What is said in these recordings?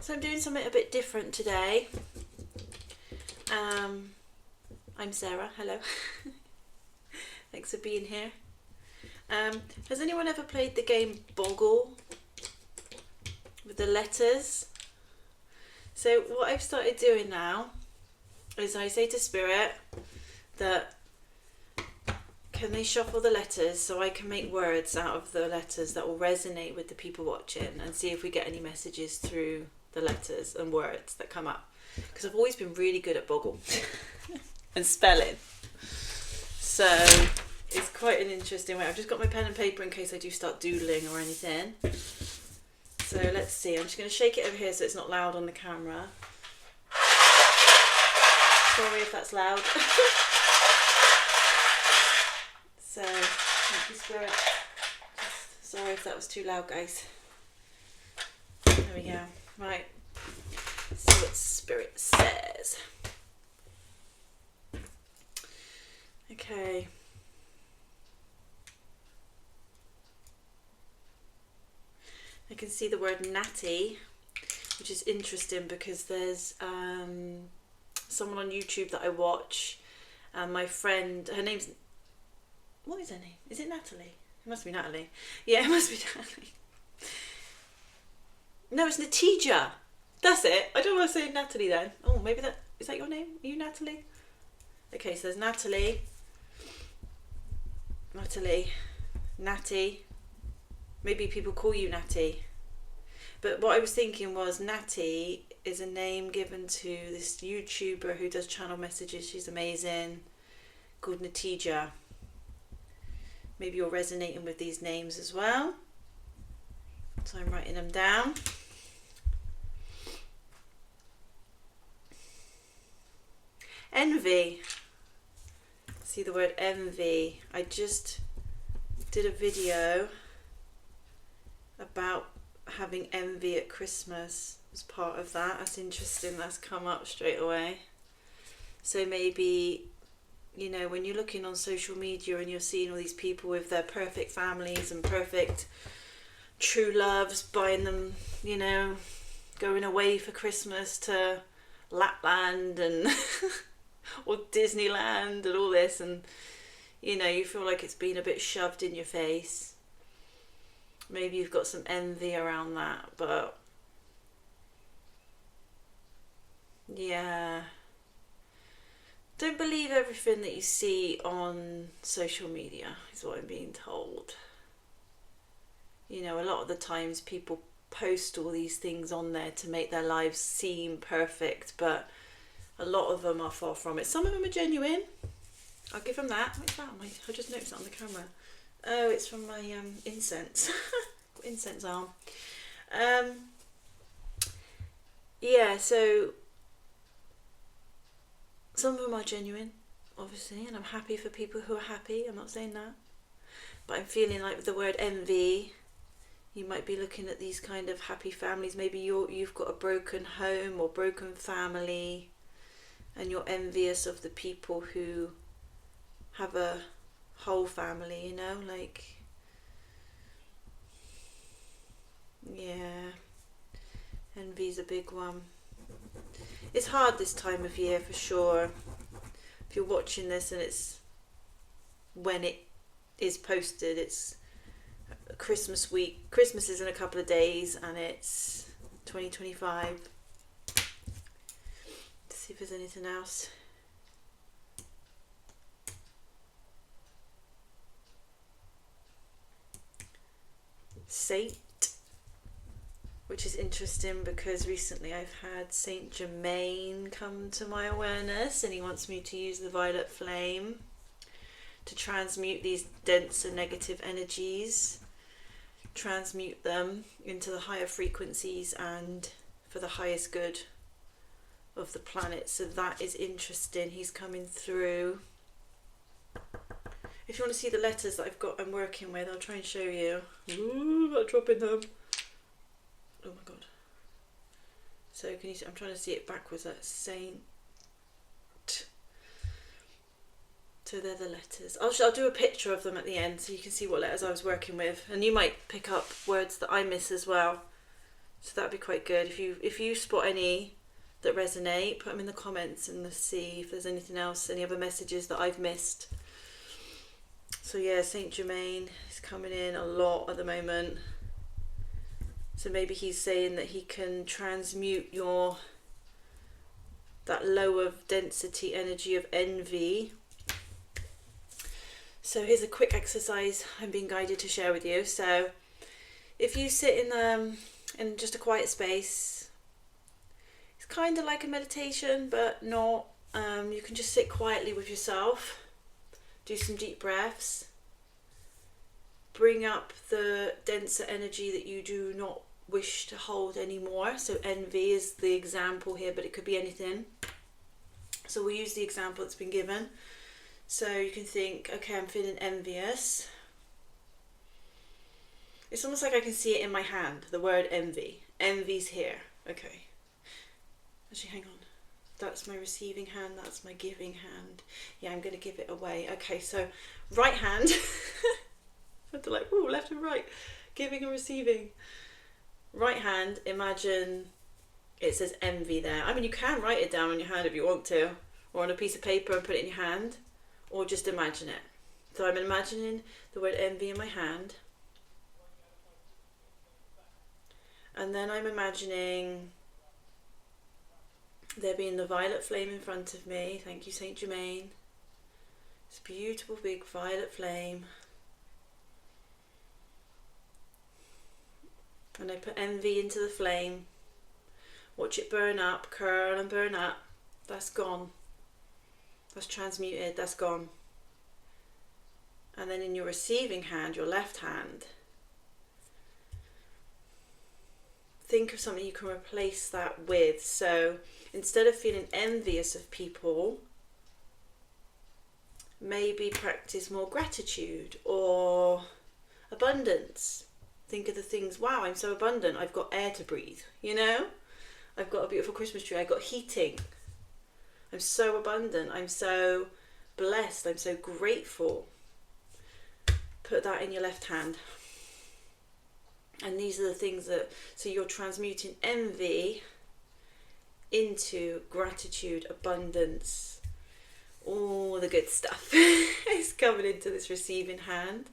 So I'm doing something a bit different today. I'm Sarah, hello. Thanks for being here. Has anyone ever played the game BOGGLE with the letters? So what I've started doing now is I say to Spirit that can they shuffle the letters so I can make words out of the letters that will resonate with the people watching, and see if we get any messages through the letters and words that come up. Because I've always been really good at BOGGLE and spelling. So it's quite an interesting way. I've just got my pen and paper in case I do start doodling or anything. So let's see. I'm just going to shake it over here so it's not loud on the camera. Sorry if that's loud. So, thank you, Spirit. Just sorry if that was too loud, guys. There we go. Right. Let's see what Spirit says. Okay. I can see the word natty, which is interesting because there's someone on YouTube that I watch, and my friend, her name's, what is her name? Is it Natalie? It must be Natalie. Yeah, it must be Natalie. No, it's Natija. That's it. I don't want to say Natalie then. Oh, maybe that, is that your name? Are you Natalie? Okay, so there's Natalie, Natty. Maybe people call you Natty. But what I was thinking was Natty is a name given to this YouTuber who does channel messages. She's amazing, called Natija. Maybe you're resonating with these names as well. So I'm writing them down. Envy. See the word envy. I just did a video about having envy at Christmas as part of that. That's interesting. That's come up straight away. So maybe, you know, when you're looking on social media and you're seeing all these people with their perfect families and perfect true loves, buying them, you know, going away for Christmas to Lapland and or Disneyland and all this, and you know, you feel like it's been a bit shoved in your face. Maybe you've got some envy around that, but yeah, don't believe everything that you see on social media is what I'm being told. You know, a lot of the times people post all these things on there to make their lives seem perfect, but a lot of them are far from it. Some of them are genuine. I'll give them that. What's that? I just noticed that on the camera. Oh, it's from my incense. Incense arm. Yeah, so some of them are genuine, obviously, and I'm happy for people who are happy. I'm not saying that. But I'm feeling like with the word envy, you might be looking at these kind of happy families. Maybe you've got a broken home or broken family, and you're envious of the people who have a whole family, you know, like, yeah, envy's a big one. It's hard this time of year for sure. If you're watching this and it's when it is posted, it's Christmas week. Christmas is in a couple of days and it's 2025. Let's see if there's anything else. Saint, which is interesting because recently I've had St Germain come to my awareness, and he wants me to use the violet flame to transmute these denser negative energies, transmute them into the higher frequencies and for the highest good of the planet. So that is interesting. He's coming through. If you want to see the letters that I'm working with, I'll try and show you. Ooh, I'm dropping them. Oh my god. So can you see, I'm trying to see it backwards. That's Saint. So they're the letters. I'll do a picture of them at the end so you can see what letters I was working with. And you might pick up words that I miss as well. So that'd be quite good. If you spot any that resonate, put them in the comments and let's see if there's anything else, any other messages that I've missed. So yeah, St Germain is coming in a lot at the moment. So maybe he's saying that he can transmute that lower density energy of envy. So here's a quick exercise I'm being guided to share with you. So if you sit in just a quiet space, it's kind of like a meditation, but not. You can just sit quietly with yourself, do some deep breaths, bring up the denser energy that you do not wish to hold anymore. So envy is the example here, but it could be anything. So we'll use the example that's been given. So you can think, okay, I'm feeling envious. It's almost like I can see it in my hand, the word envy. Envy's here. Okay. Actually, hang on. That's my receiving hand, that's my giving hand. Yeah, I'm going to give it away. Okay, so right hand. I have to like, ooh, left and right. Giving and receiving. Right hand, imagine it says envy there. I mean, you can write it down on your hand if you want to, or on a piece of paper and put it in your hand, or just imagine it. So I'm imagining the word envy in my hand. And then I'm imagining there being the violet flame in front of me. Thank you, St Germain. It's a beautiful big violet flame. And I put envy into the flame. Watch it burn up, curl and burn up. That's gone. That's transmuted, that's gone. And then in your receiving hand, your left hand, think of something you can replace that with. So instead of feeling envious of people, maybe practice more gratitude or abundance. Think of the things, wow, I'm so abundant, I've got air to breathe, you know? I've got a beautiful Christmas tree, I've got heating. I'm so abundant, I'm so blessed, I'm so grateful. Put that in your left hand. And these are the things that, so you're transmuting envy into gratitude, abundance, all the good stuff is coming into this receiving hand.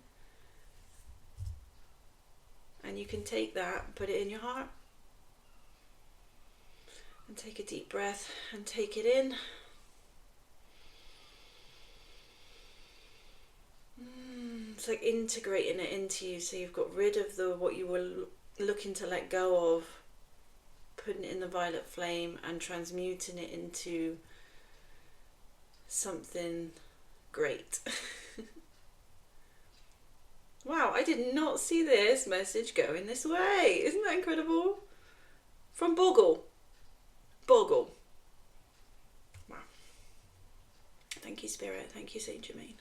And you can take that and put it in your heart. And take a deep breath and take it in. It's like integrating it into you, so you've got rid of what you were looking to let go of, putting it in the violet flame and transmuting it into something great. Wow, I did not see this message going this way. Isn't that incredible? From BOGGLE. BOGGLE. Wow. Thank you, Spirit. Thank you, St Germain.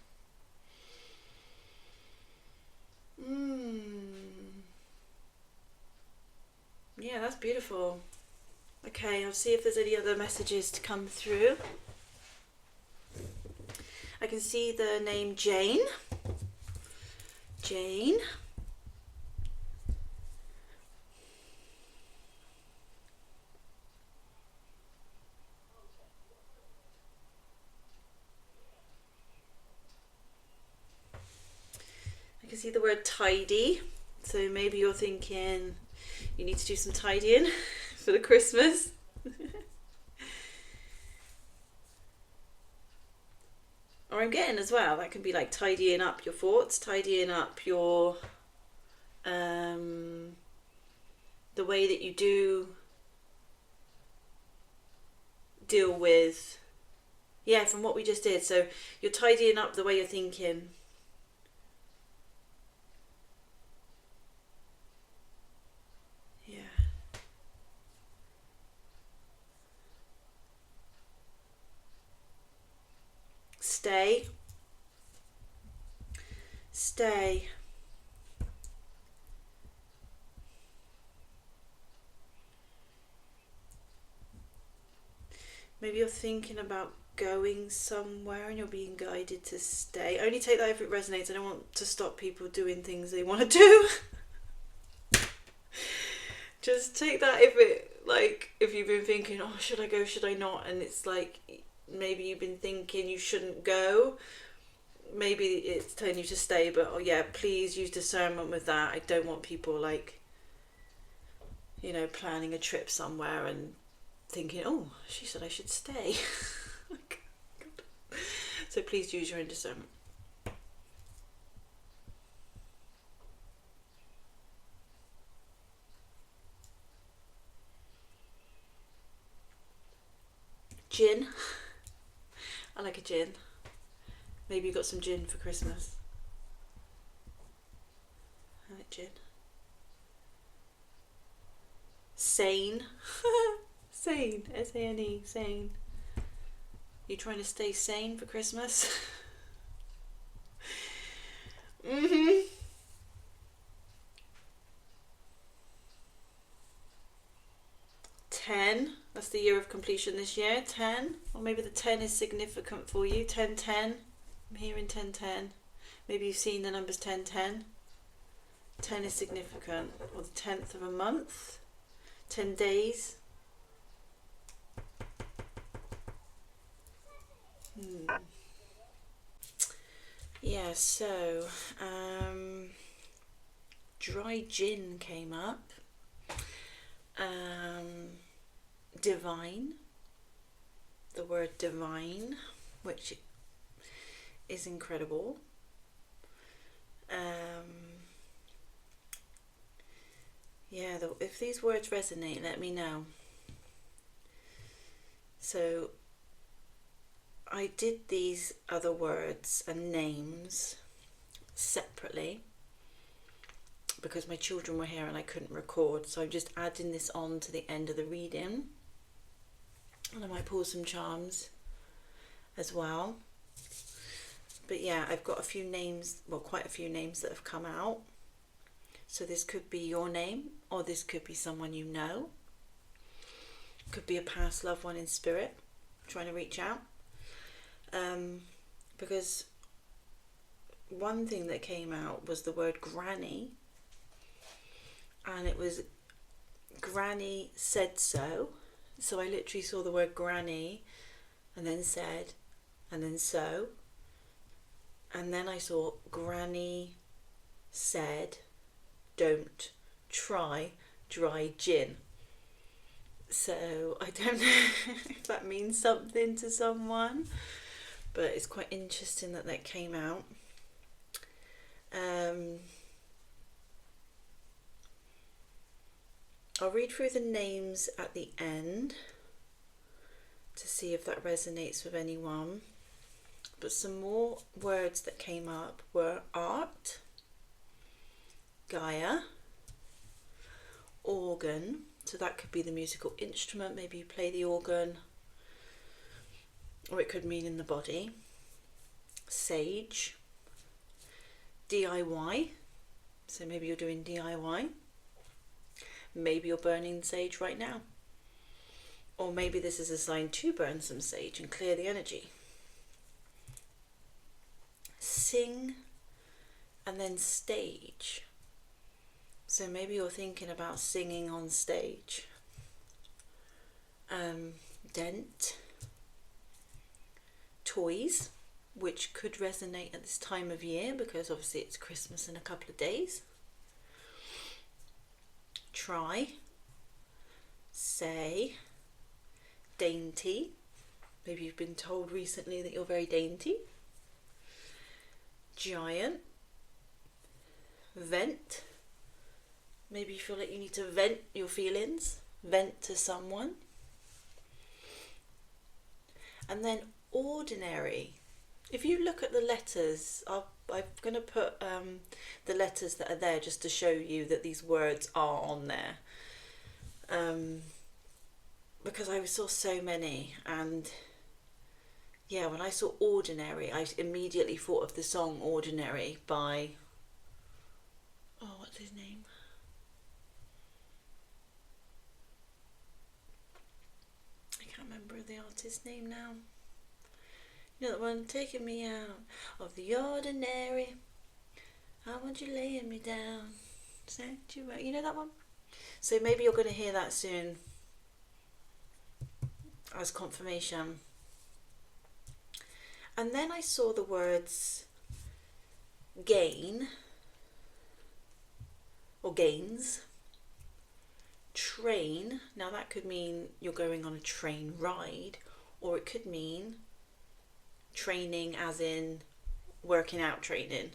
Yeah, that's beautiful. Okay, I'll see if there's any other messages to come through. I can see the name Jane. Jane. I can see the word tidy. So maybe you're thinking you need to do some tidying for the Christmas. Or I'm getting as well, that can be like tidying up your thoughts, tidying up your the way that you do deal with, yeah, from what we just did. So you're tidying up the way you're thinking. Yeah. Stay. Stay. Maybe you're thinking about going somewhere and you're being guided to stay. Only take that if it resonates. I don't want to stop people doing things they want to do. just take that if you've been thinking, oh, should I go, should I not? And it's like, maybe you've been thinking you shouldn't go. Maybe it's telling you to stay, but oh yeah, please use discernment with that. I don't want people like, planning a trip somewhere and thinking, oh, she said I should stay. So please use your own discernment. Gin. I like a gin. Maybe you got some gin for Christmas. I like gin. Sane. Sane. S-A-N-E. Sane. You trying to stay sane for Christmas? 10. That's the year of completion this year. 10. Or maybe the 10 is significant for you. 10, 10. I'm hearing 10, 10. Maybe you've seen the numbers 10, 10. 10 is significant. Or the 10th of a month. 10 days. Yeah, so dry gin came up. Divine, the word divine, which is incredible. Yeah, if these words resonate, let me know. So I did these other words and names separately because my children were here and I couldn't record, so I'm just adding this on to the end of the reading, and I might pull some charms as well. But yeah, I've got a few names, well, quite a few names that have come out. So this could be your name, or this could be someone you know. Could be a past loved one in spirit trying to reach out. Because one thing that came out was the word granny, and it was granny said so. So I literally saw the word granny and then said and then so, and then I saw granny said don't try dry gin. So I don't know if that means something to someone, but it's quite interesting that came out. I'll read through the names at the end to see if that resonates with anyone. But some more words that came up were art, Gaia, organ, so that could be the musical instrument, maybe you play the organ, or it could mean in the body, sage, DIY, so maybe you're doing DIY, maybe you're burning sage right now, or maybe this is a sign to burn some sage and clear the energy. Sing, and then stage. So maybe you're thinking about singing on stage. Dent, toys, which could resonate at this time of year because obviously it's Christmas in a couple of days. Try, say, dainty. Maybe you've been told recently that you're very dainty. Giant, vent. Maybe you feel like you need to vent your feelings, vent to someone. And then ordinary. If you look at the letters, I'm going to put the letters that are there just to show you that these words are on there. Because I saw so many, and yeah, when I saw ordinary, I immediately thought of the song Ordinary by, oh, what's his name? I can't remember the artist's name now. You know that one, taking me out of the ordinary. I want you laying me down. Sanctuary. You know that one? So maybe you're going to hear that soon as confirmation. And then I saw the words gain or gains, train. Now that could mean you're going on a train ride, or it could mean training as in working out training.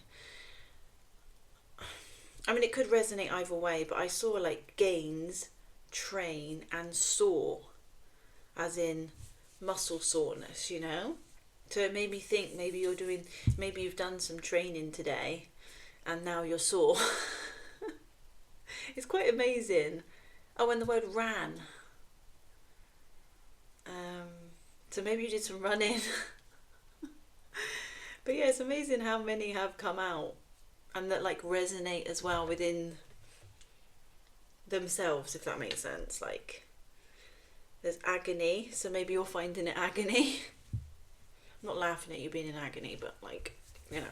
I mean, it could resonate either way, but I saw like gains, train, and sore as in muscle soreness, you know? So it made me think maybe you've done some training today and now you're sore. It's quite amazing. Oh, and the word ran. So maybe you did some running. But yeah, it's amazing how many have come out and that like resonate as well within themselves, if that makes sense. Like there's agony, so maybe you're finding it agony. I'm not laughing at you being in agony, but like, you know.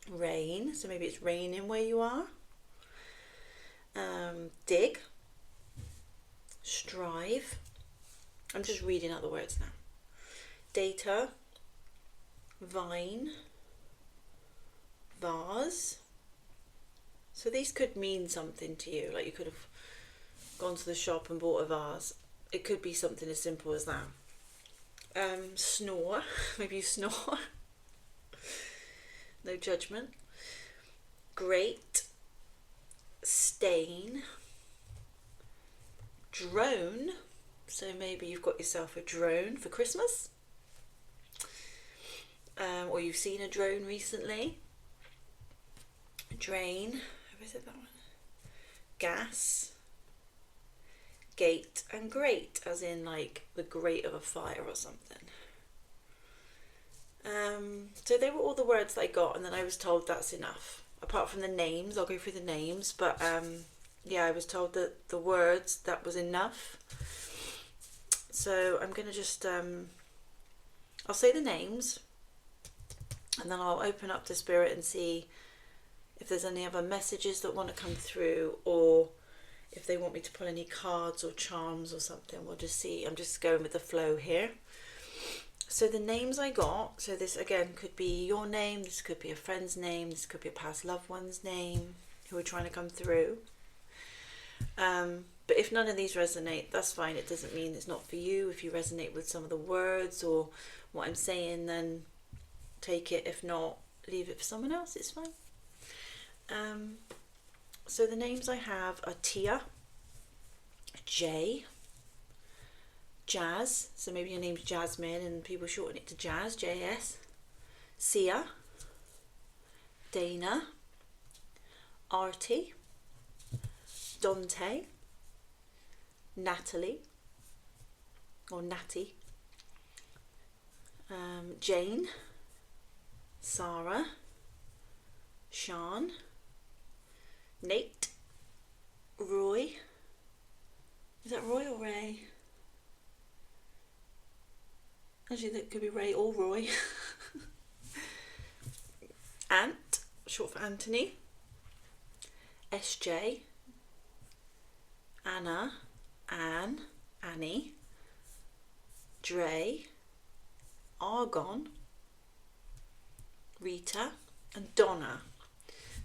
Rain, so maybe it's raining where you are. Dig, strive. I'm just reading out the words now. Data, vine, vase. So these could mean something to you, like you could have gone to the shop and bought a vase. It could be something as simple as that. Snore, maybe you snore. No judgment. Great, stain, drone. So maybe you've got yourself a drone for Christmas, or you've seen a drone recently. Drain, where is it, that one? Gas, gate, and grate, as in like the grate of a fire or something. So they were all the words that I got, and then I was told that's enough. Apart from the names, I'll go through the names, but yeah, I was told that the words, that was enough. So I'm going to just, I'll say the names, and then I'll open up to Spirit and see if there's any other messages that want to come through, or if they want me to pull any cards or charms or something. We'll just see. I'm just going with the flow here. So the names I got, so this again could be your name, this could be a friend's name, this could be a past loved one's name who are trying to come through. But if none of these resonate, that's fine. It doesn't mean it's not for you. If you resonate with some of the words or what I'm saying, then take it. If not, leave it for someone else. It's fine. So the names I have are Tia, Jay, Jazz, so maybe your name's Jasmine and people shorten it to Jazz, J-S, Sia, Dana, Artie, Dante, Natalie, or Natty, Jane, Sarah, Sean, Nate, Roy. Is that Roy or Ray? Actually, that could be Ray or Roy. Ant, short for Anthony. SJ, Anna, Anne, Annie, Dre, Argon, Rita, and Donna.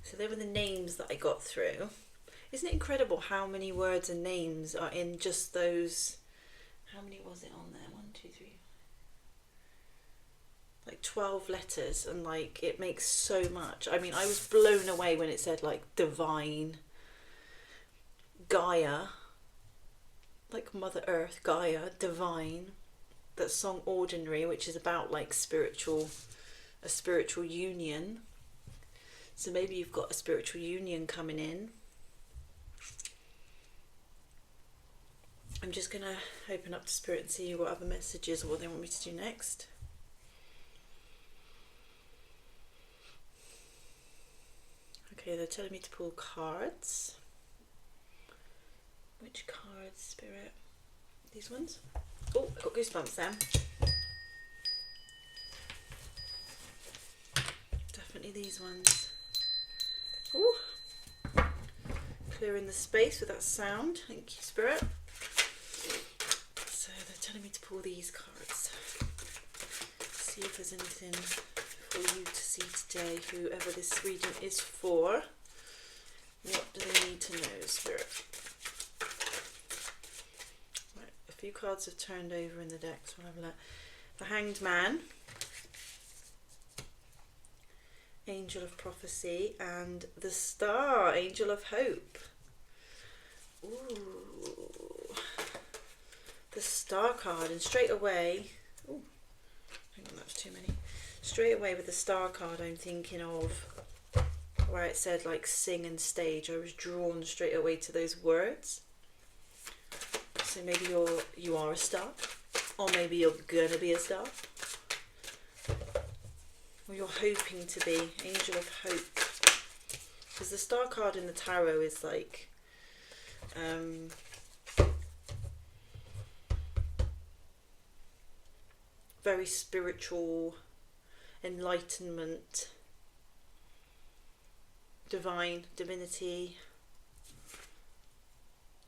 So they were the names that I got through. Isn't it incredible how many words and names are in just those? How many was it on there? 1, 2, 3. Like 12 letters, and like it makes so much. I mean, I was blown away when it said like divine, Gaia, like Mother Earth, Gaia, divine. That song Ordinary, which is about like a spiritual union. So maybe you've got a spiritual union coming in. I'm just gonna open up to Spirit and see what other messages or what they want me to do next. Okay, they're telling me to pull cards. Which cards, Spirit? These ones? Oh, I got goosebumps then. Definitely these ones. Oh, clearing the space with that sound. Thank you, Spirit. So they're telling me to pull these cards. See if there's anything for you to see today, whoever this reading is for. What do they need to know, Spirit? Right, a few cards have turned over in the deck, so we'll have a look. The Hanged Man, Angel of Prophecy, and the Star, Angel of Hope. Ooh, the Star card, and straight away, ooh, hang on, that's too many. Straight away with the Star card, I'm thinking of where it said like sing and stage. I was drawn straight away to those words. So maybe you are a star, or maybe you're gonna be a star, or you're hoping to be. Angel of Hope, because the Star card in the tarot is like very spiritual, enlightenment, divine, divinity.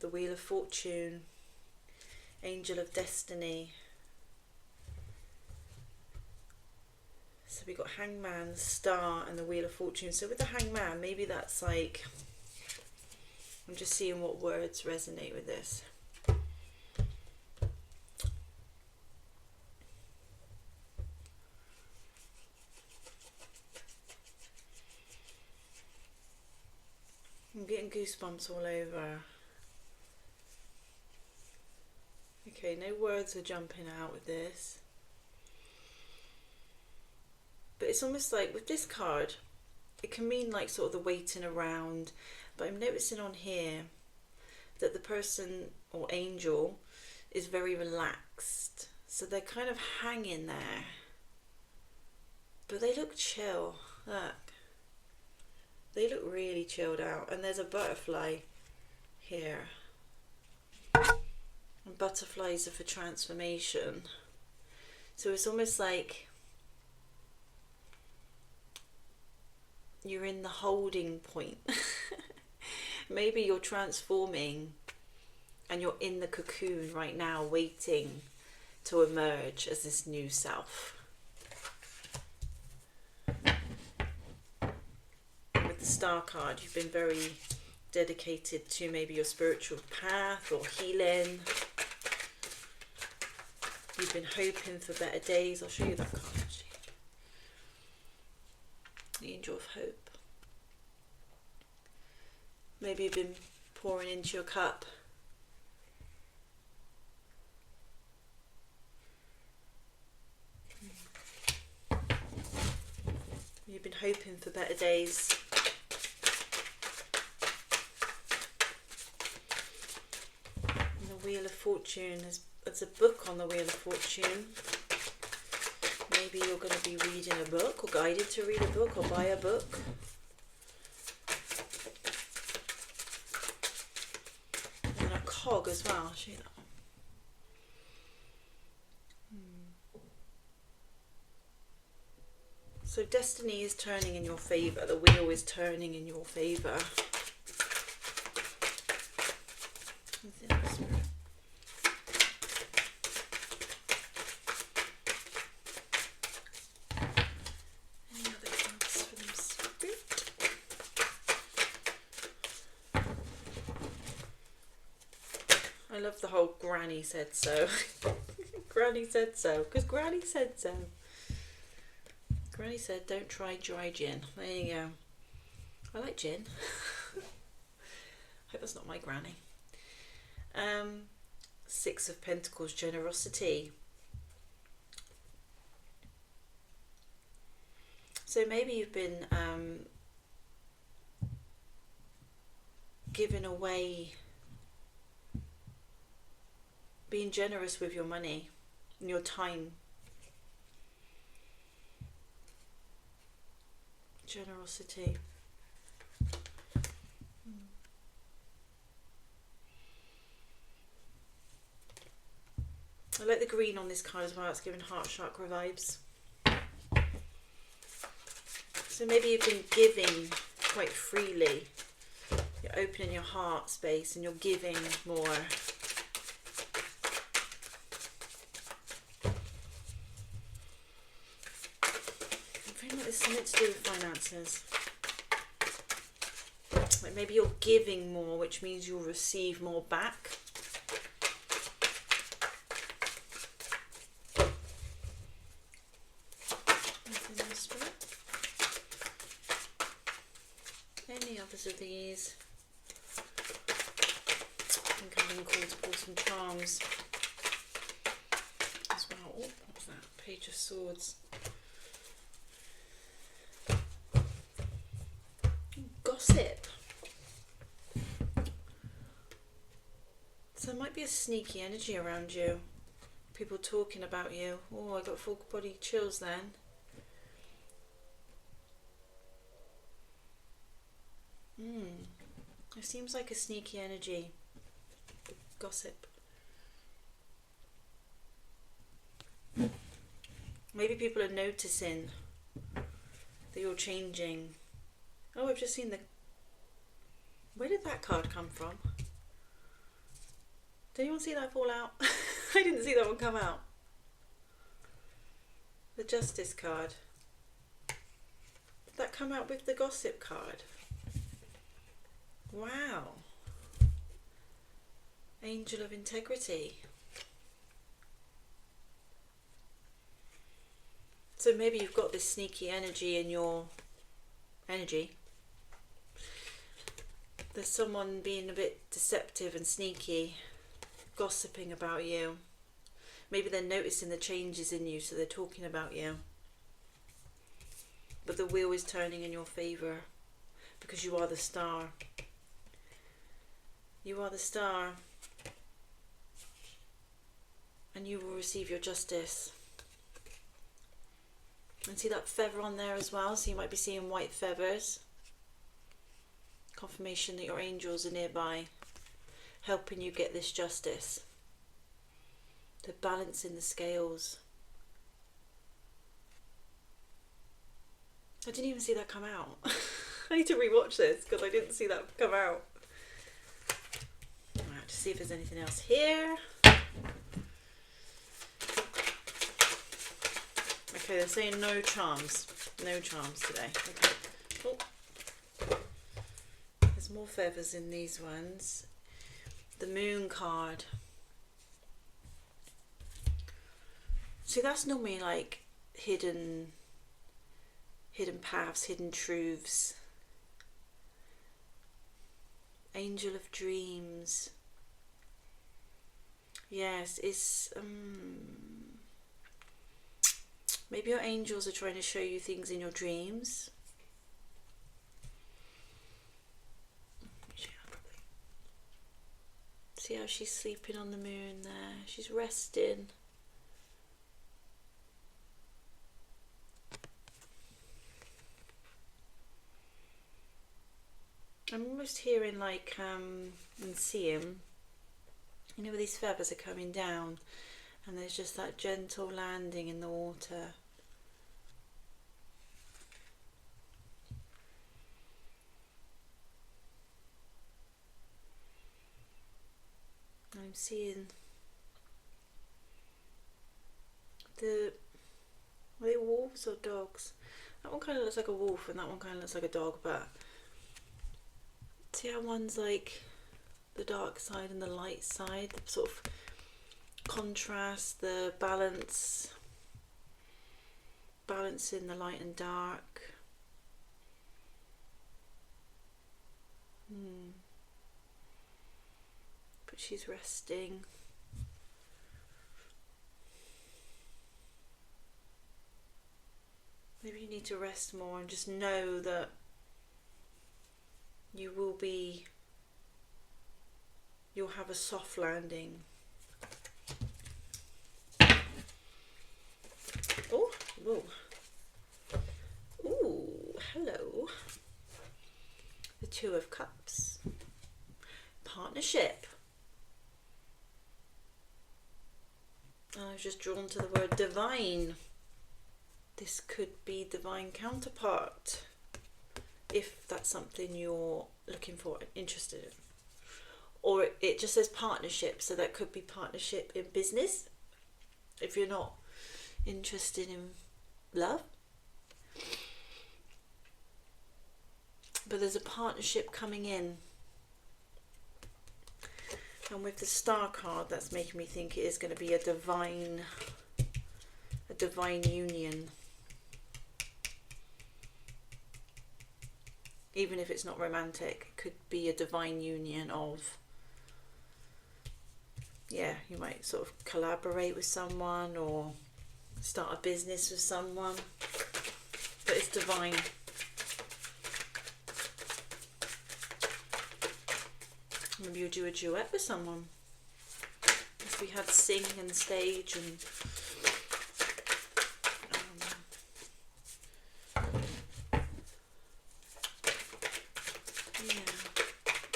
The Wheel of Fortune, Angel of Destiny. So we got Hangman, Star, and the Wheel of Fortune. So with the Hangman, maybe that's like, I'm just seeing what words resonate with this. I'm getting goosebumps all over. Okay, no words are jumping out with this. But it's almost like with this card, it can mean like sort of the waiting around. But I'm noticing on here that the person or angel is very relaxed. So they're kind of hanging there. But they look chill. Look. They look really chilled out. And there's a butterfly here. And butterflies are for transformation. So it's almost like you're in the holding point. Maybe you're transforming and you're in the cocoon right now, waiting to emerge as this new self. With the Star card, you've been very dedicated to maybe your spiritual path or healing. You've been hoping for better days. I'll show you that card actually. The Angel of Hope. Maybe you've been pouring into your cup. You've been hoping for better days. And the Wheel of Fortune, there's a book on the Wheel of Fortune. Maybe you're going to be reading a book, or guided to read a book, or buy a book. And a cog as well. I'll show you that one. So destiny is turning in your favour. The wheel is turning in your favour. I love the whole Granny said so. Granny said so, because Granny said so. Granny said don't try dry gin. There you go. I like gin. Hope that's not my granny. Six of Pentacles, generosity. So maybe you've been giving away, being generous with your money and your time. Generosity. I like the green on this card as well. It's giving heart chakra vibes. So maybe you've been giving quite freely. You're opening your heart space and you're giving more. I feel like there's something to do with finances. Like maybe you're giving more, which means you'll receive more back. Anything else for it? Any others of these? I think I'm being called to pull some charms as well. Oh, what's that? Page of Swords. Gossip. So there might be a sneaky energy around you. People talking about you. Oh, I got full body chills then. It seems like a sneaky energy. Gossip. Maybe people are noticing that you're changing. Oh, I've just seen the... Where did that card come from? Did anyone see that fall out? I didn't see that one come out. The Justice card. Did that come out with the Gossip card? Wow. Angel of Integrity. So maybe you've got this sneaky energy in your energy. There's someone being a bit deceptive and sneaky, gossiping about you. Maybe they're noticing the changes in you, so they're talking about you. But the wheel is turning in your favour because you are the star. You are the star. And you will receive your justice. And see that feather on there as well, so you might be seeing white feathers. Confirmation that your angels are nearby, helping you get this justice. They're balancing the scales. I didn't even see that come out. I need to rewatch this because I didn't see that come out. Alright, to see if there's anything else here. Okay, they're saying no charms. No charms today. Okay. Oh. There's more feathers in these ones. The Moon card. See, that's normally like hidden paths, hidden truths. Angel of Dreams. Yes, it's maybe your angels are trying to show you things in your dreams. See how she's sleeping on the moon there. She's resting. I'm almost hearing like and seeing, you know, where these feathers are coming down and there's just that gentle landing in the water. I'm seeing are they wolves or dogs? That one kind of looks like a wolf and that one kind of looks like a dog, but see how one's like the dark side and the light side, the sort of contrast, the balancing the light and dark. But she's resting. Maybe you need to rest more and just know that you'll have a soft landing. Oh, whoa. Ooh, hello. The Two of Cups. Partnership. I've just drawn to the word divine. This could be divine counterpart, if that's something you're looking for and interested in. Or it just says partnership, so that could be partnership in business if you're not interested in love. But there's a partnership coming in. And with the star card, that's making me think it is going to be a divine union. Even if it's not romantic, it could be a divine union of, yeah, you might sort of collaborate with someone or start a business with someone, but it's divine. Maybe you'll do a duet with someone. If we had sing and stage and yeah.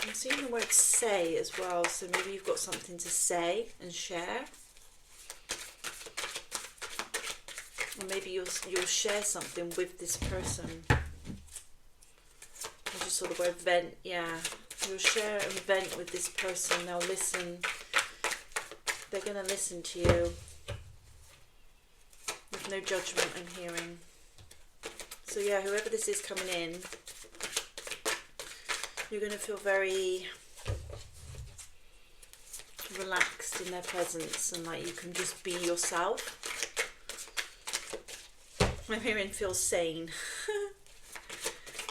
I'm seeing the word say as well, so maybe you've got something to say and share. Or maybe you'll share something with this person. I just saw the word vent, yeah. You'll share and vent with this person. They'll listen. They're going to listen to you with no judgment, I'm hearing. So yeah, whoever this is coming in, you're going to feel very relaxed in their presence and like you can just be yourself. I'm hearing feel sane.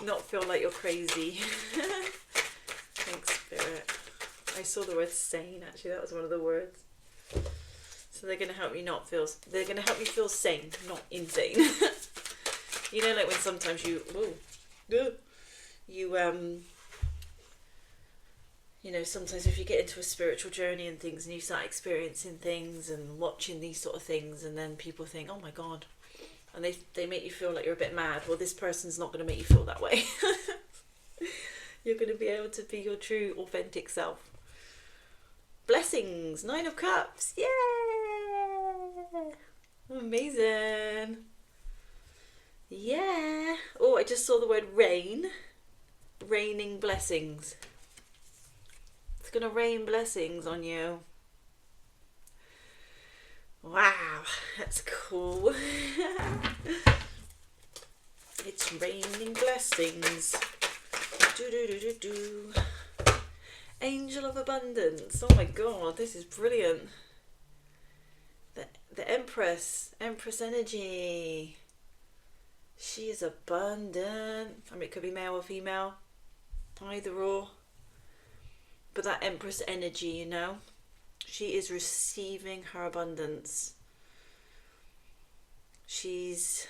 Not feel like you're crazy. Thanks, Spirit. I saw the word sane, actually. That was one of the words. So they're going to help you they're going to help you feel sane, not insane. You know, like when sometimes you know, sometimes if you get into a spiritual journey and things and you start experiencing things and watching these sort of things and then people think, oh my God, and they make you feel like you're a bit mad. Well, this person's not going to make you feel that way. You're going to be able to be your true, authentic self. Blessings, 9 of Cups, yeah! Amazing. Yeah. Oh, I just saw the word rain. Raining blessings. It's going to rain blessings on you. Wow, that's cool. It's raining blessings. Do do do do do. Angel of abundance. Oh my God, this is brilliant. The Empress energy. She is abundant. I mean, it could be male or female, either or. But that Empress energy, you know, she is receiving her abundance. She's,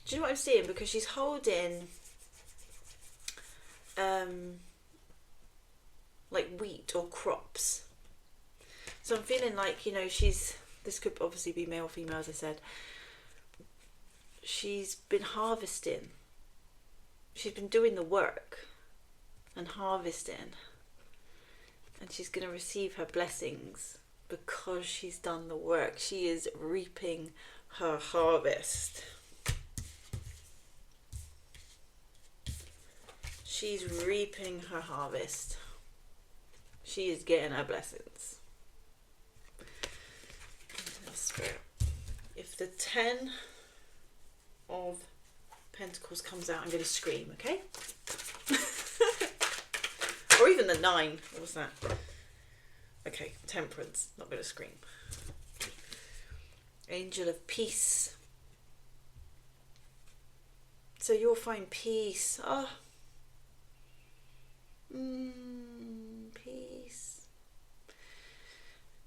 do you know what I'm seeing? Because she's holding like wheat or crops. So I'm feeling like, you know, this could obviously be male or female, as I said. She's been harvesting. She's been doing the work and harvesting. And she's going to receive her blessings because she's done the work. She is reaping her harvest. She's reaping her harvest. She is getting her blessings. Spirit. If the 10 of Pentacles comes out, I'm going to scream, okay? Or even the 9. What was that? Okay, Temperance. Not going to scream. Angel of Peace. So you'll find peace. Oh. Peace.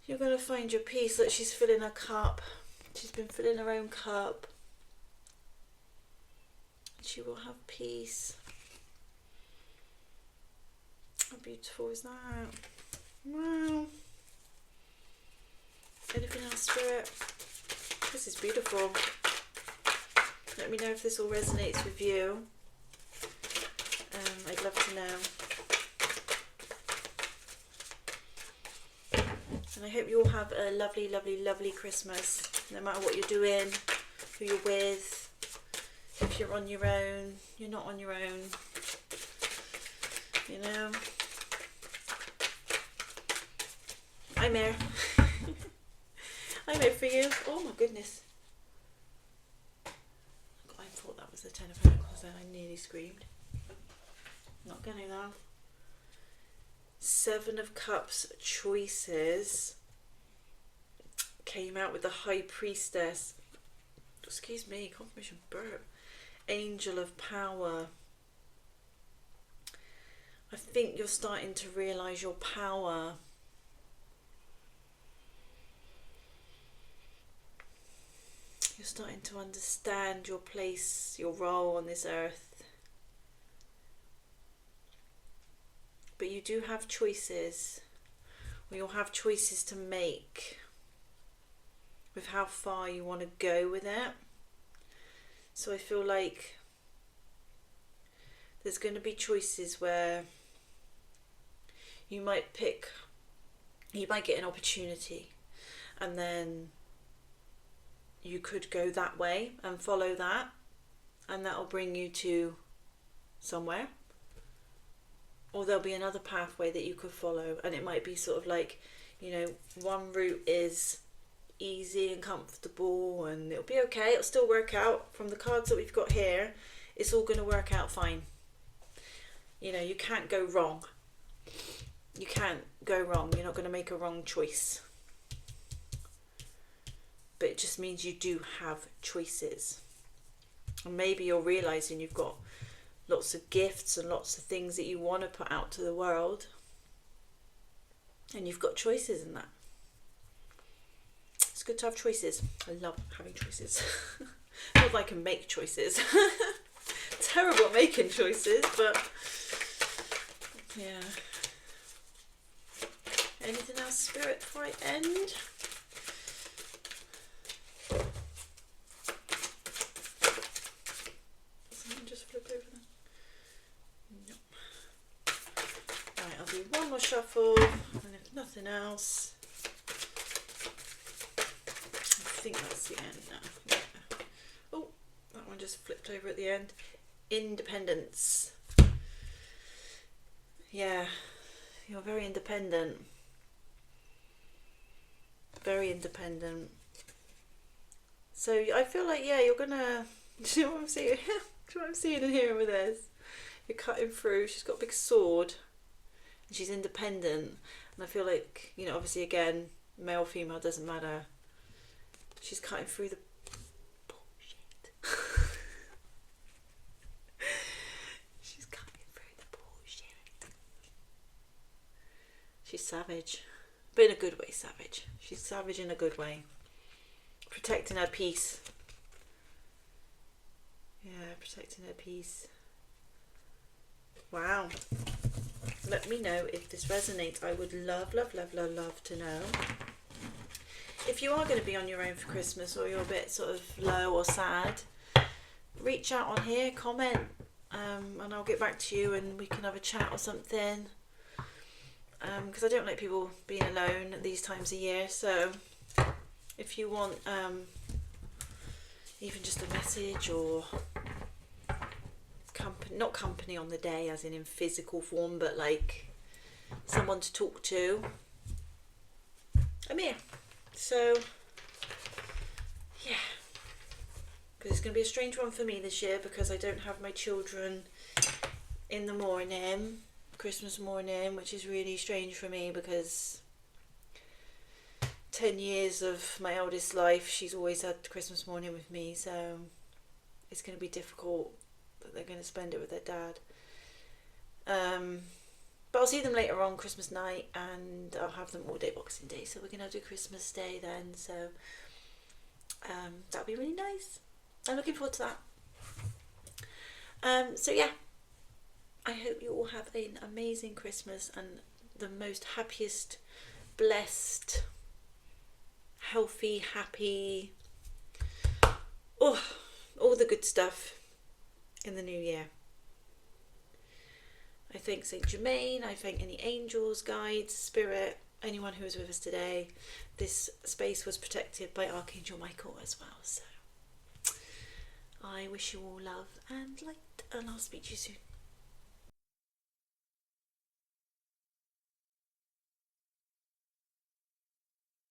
You're going to find your peace. Look, she's filling her cup. She's been filling her own cup. She will have peace. How beautiful is that? Wow. Anything else, Spirit? This is beautiful. Let me know if this all resonates with you. I'd love to know. And I hope you all have a lovely, lovely, lovely Christmas. No matter what you're doing, who you're with. If you're on your own, you're not on your own. You know, I'm here. I'm here for you. Oh my goodness. I thought that was the Ten of Pentacles then. I nearly screamed. Not getting that. Seven of Cups, choices. Came out with the High Priestess. Excuse me, confirmation burp. Angel of Power. I think you're starting to realise your power. You're starting to understand your place, your role on this earth. But you do have choices, or you'll have choices to make with how far you want to go with it. So I feel like there's going to be choices where you might get an opportunity, and then you could go that way and follow that, and that'll bring you to somewhere. Or there'll be another pathway that you could follow, and it might be sort of like, you know, one route is easy and comfortable and it'll be okay, it'll still work out. From the cards that we've got here, it's all going to work out fine. You know, you can't go wrong. You can't go wrong. You're not going to make a wrong choice. But it just means you do have choices. And maybe you're realising you've got lots of gifts and lots of things that you want to put out to the world, and you've got choices in that. It's good to have choices. I love having choices. Not that I can make choices. Terrible at making choices, but yeah. Anything else, Spirit, before I end? Something just flipped over there. Right, I'll do one more shuffle, and if nothing else, I think that's the end now. Yeah. Oh, that one just flipped over at the end. Independence. Yeah, you're very independent. Very independent. So I feel like, yeah, you're gonna, do you know what I'm seeing? Do you know what I'm seeing and hearing with this? You're cutting through. She's got a big sword. And she's independent, and I feel like, you know, obviously again, male, female, doesn't matter. She's cutting through the bullshit. She's cutting through the bullshit. She's savage, but in a good way savage. She's savage in a good way. Protecting her peace. Yeah, protecting her peace. Wow. Let me know if this resonates. I would love, love, love, love, love to know. If you are going to be on your own for Christmas, or you're a bit sort of low or sad, reach out on here, comment, and I'll get back to you and we can have a chat or something. Because I don't like people being alone at these times of year. So if you want even just a message, or company, not company on the day as in physical form, but like someone to talk to, I'm here. So yeah, because it's going to be a strange one for me this year, because I don't have my children in the morning, Christmas morning, which is really strange for me, because 10 years of my eldest life, she's always had Christmas morning with me, so it's going to be difficult that they're going to spend it with their dad. But I'll see them later on Christmas night, and I'll have them all day Boxing Day, so we're going to do Christmas Day then, so that'll be really nice. I'm looking forward to that. So yeah, I hope you all have an amazing Christmas and the most happiest, blessed, healthy, happy, all the good stuff in the new year. I thank St Germain, I thank any angels, guides, spirit, anyone who was with us today. This space was protected by Archangel Michael as well, so I wish you all love and light, and I'll speak to you soon.